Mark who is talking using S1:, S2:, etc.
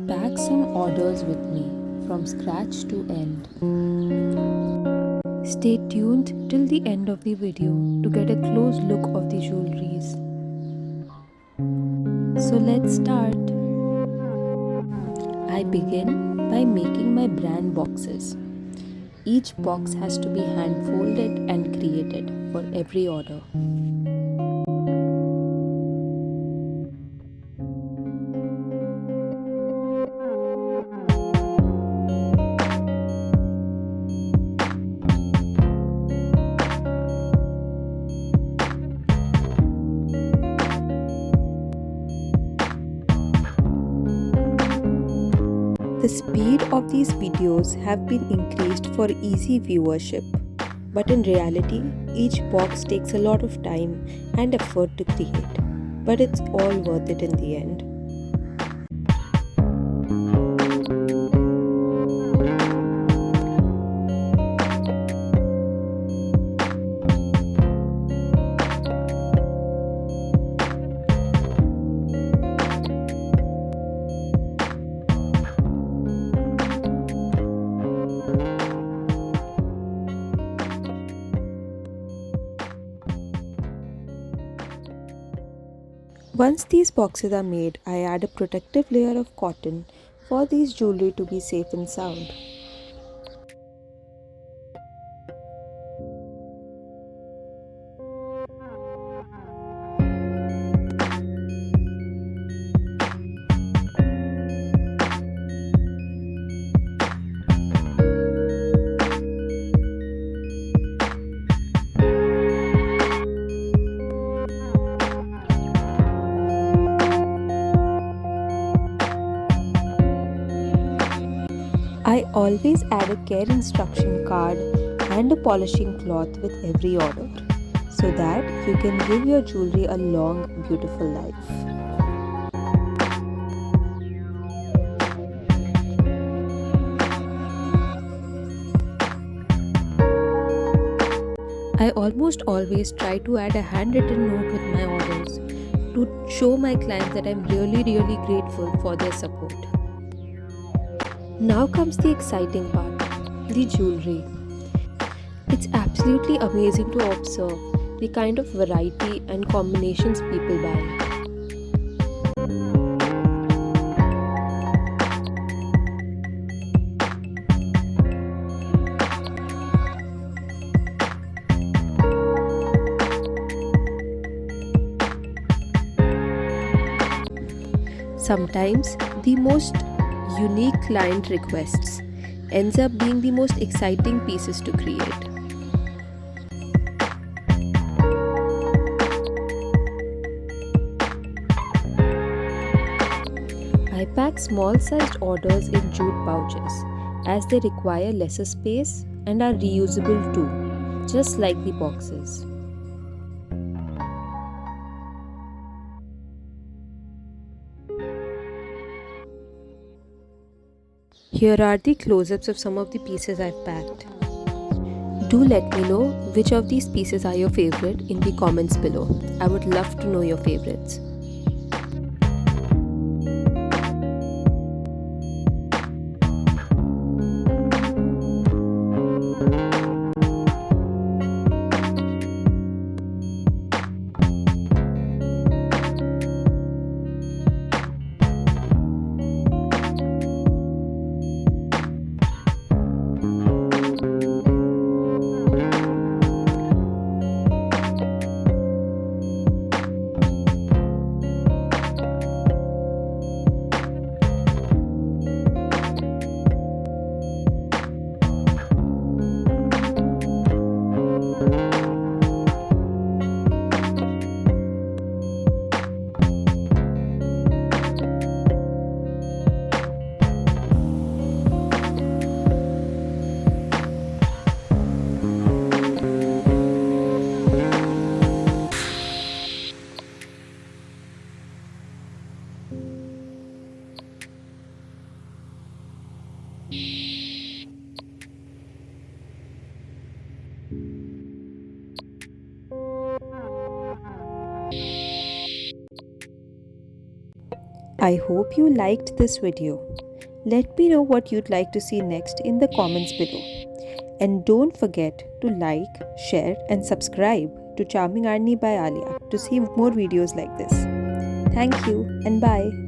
S1: Pack some orders with me from scratch to end. Stay tuned till the end of the video to get a close look of the jewelries. So let's start. I begin by making my brand boxes. Each box has to be hand folded and created for every order. The speed of these videos have been increased for easy viewership, but in reality, each box takes a lot of time and effort to create, but it's all worth it in the end. Once these boxes are made, I add a protective layer of cotton for these jewelry to be safe and sound. I always add a care instruction card and a polishing cloth with every order so that you can give your jewelry a long, beautiful life. I almost always try to add a handwritten note with my orders to show my clients that I'm really grateful for their support. Now comes the exciting part, the jewelry. It's absolutely amazing to observe the kind of variety and combinations people buy. Sometimes the most unique client requests ends up being the most exciting pieces to create. I pack small-sized orders in jute pouches as they require lesser space and are reusable too, just like the boxes. Here are the close-ups of some of the pieces I've packed. Do let me know which of these pieces are your favorite in the comments below. I would love to know your favorites. I hope you liked this video. Let me know what you'd like to see next in the comments below. And don't forget to like, share and subscribe to Charming Arni by Alia to see more videos like this. Thank you and bye.